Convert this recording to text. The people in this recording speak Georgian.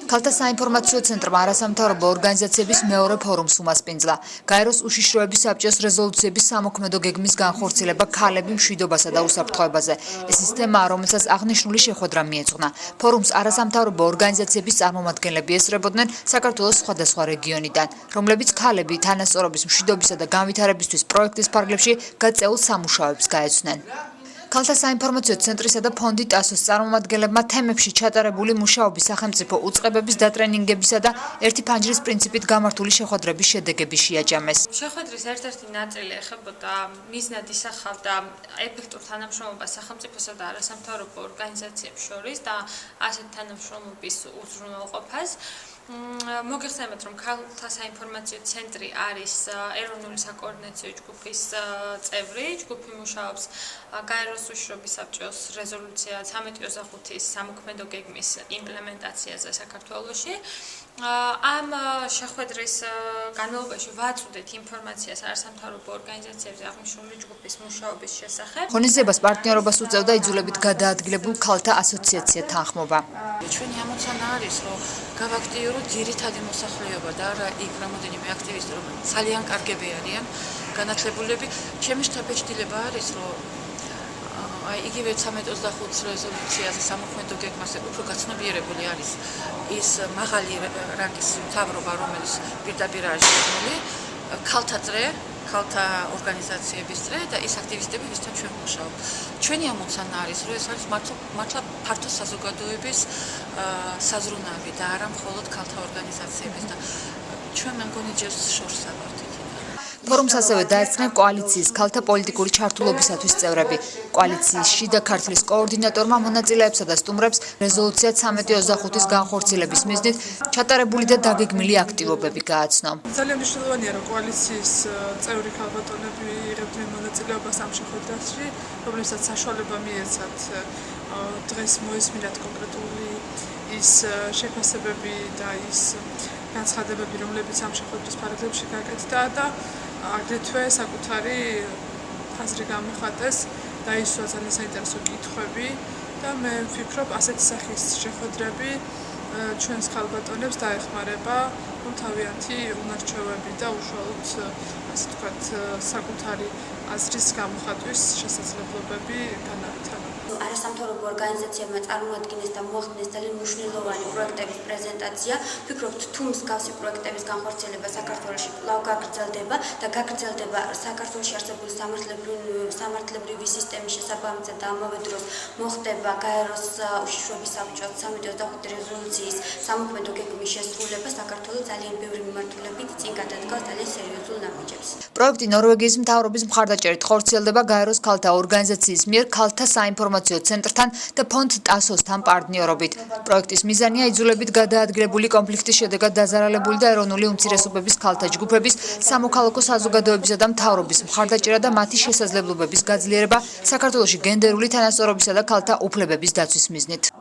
ქალთა საინფორმაციო ცენტრმა არასამთავრობო ორგანიზაციების მეორე ფორუმს უმასპინძლა. გაეროს უშიშროების საბჭოს რეზოლუციების სამოქმედო გეგმის განხორციელება ქალები მშვიდობასა და უსაფრთხოებაზე. ეს ის თემაა, რომელსაც აღნიშნული შეხვედრა მიეძღვნა. ფორუმს არასამთავრობო ორგანიზაციების წარმომადგენლები ესწრებოდნენ საქართველოს სხვადასხვა რეგიონიდან, რომლებიც ქალები თანასწორობის მშვიდობისა და განვითარებისთვის პროექტის ფარგლებში გაწეულ სამუშაოებს გაეცვნენ. ქალთა საინფორმაციო ცენტრისა და ფონდი ტასოს წარმომადგენლებმა თემებში ჩატარებული მუშაობის სახელმწიფო უწყებების დატრენინგებისა და ერთი ფანჯრის პრინციპით გამართული შეხვედრების შედეგები შეაჯამეს. შეხვედრის ერთ-ერთი ნაწილი ეხებოდა მიზნად ისახავდა ეფექტურ თანამშრომლობას სახელმწიფოსა და არასამთავრობო ორგანიზაციებს შორის და ასეთ თანამშრომლობის უზრუნველყოფას. მოგეხსენებათ, რომ ქალთა საინფორმაციო ცენტრი არის ეროვნული საკოორდინაციო ჯგუფის წევრი. ჯგუფი მუშაობს გაეროს უშიშროების საბჭოს რეზოლუცია 1325-ის სამოქმედო გეგმის იმპლემენტაციაზე საქართველოში. ამ შეხვედრის განმავლობაში ვაწვდით ინფორმაციას არასამთავრობო ორგანიზაციებზე აღნიშნული ჯგუფის მუშაობის შესახებ. ღონისძიებას პარტნიორობას უწევდა იძულებით გადაადგილებულ ქალთა ასოციაცია თანხმობა. ჩვენი ამოცანა არის, რომ გავაქტიუროთ ძირითადი მოსახლეობა და არა იქ რამოდენიმე აქტივისტი, რომლებიც ძალიან კარგები არიან, განათლებულები. ჩემი შთაბეჭდილება არის, რომ იგივე 1325 რეზოლუციაზე სამოქმედო გეგმაზე უფრო გაცნობიერებული არის ის მაღალი რანგის მთავრობა, რომელიც პირდაპირ არის შექმნილი, ქალთა წრე, ქალთა ორგანიზაციების წრე და ის აქტივისტები, ვისთან ჩვენ ვმუშაობ. ჩვენი ამოცანა არის, რომ ეს არის მართლა ფართო საზოგადოების საზრუნავი და არა მხოლოდ ქალთა ორგანიზაციების და ჩვენ მე მგონი ჯერ შორს ავართ. ფორუმს ასევე დაესწრნენ კოალიციის ქალთა პოლიტიკური ჩართულობისათვის წევრები. კოალიციის შიდა ქართლის კოორდინატორმა მონაწილეებსა და სტუმრებს რეზოლუცია 1325-ის განხორციელების მიზნით ჩატარებული და დაგეგმილი აქტივობები გააცნო. ძალიან მნიშვნელოვანია, რომ კოალიციის წევრი ქალბატონები იღებდნენ მონაწილეობას ამ შეხვედრაში, რომლებსაც საშუალება მიეცათ დღეს მოესმინათ კონკრეტული ის შეფასებები და ის განცხადებები, რომლებიც ამ შეხვედრის ფარგლებში გაკეთდა და აგრეთვე საკუთარი აზრი გამიხატეს და ისვა ძალიან საინტერესო კითხვები და მე ვფიქრობ, ასეთი სახის შეხვედრები ჩვენს ქალბატონებს დაეხმარება, რომ თავიანთი უნარჩვევები და უშუალოდ ასე ვთქვათ საკუთარი აზრის გამოხატვის შესაძლებლობები განავითარონ. არასამთავრობო ორგანიზაციებმა წარმოადგინეს და მოახდინეს ძალიან მნიშვნელოვანი პროექტების პრეზენტაცია. ვფიქრობთ, თუ მსგავსი პროექტების განხორციელება საქართველოში კვლავ გაგრძელდება და გაგრძელდება საქართველოში არსებული სამართლებრივი სისტემის შესაბამისად და ამავე დროს მოხდება გაეროს უშიშროების საბჭოს 1325 რეზოლუციის სამოქმედო გეგმის შესრულება, საქართველოს ძალიან ბევრი მიმართულებით წინ გადადგას ძალიან სერიოზულ ნაბიჯებს. პროექტი ნორვეგიის მთავრობის მხარდაჭერით ხორციელდება გაეროს ქალთა ორგანიზაციის მიერ ქალთა საინფორმაციო ცენტრთან და ფონდ ტასოსთან პარტნიორობით. პროექტის მიზანია იძულებით გადაადგილებული კონფლიქტის შედეგად დაზარალებული და ეროვნული უმცირესობების ქალთა ჯგუფების, სამოქალაქო საზოგადოებისა და მთავრობის მხარდაჭერა და მათი შესაძლებლობების გაძლიერება საქართველოში გენდერული თანასწორობისა და ქალთა უფლებების დაცვის მიზნით.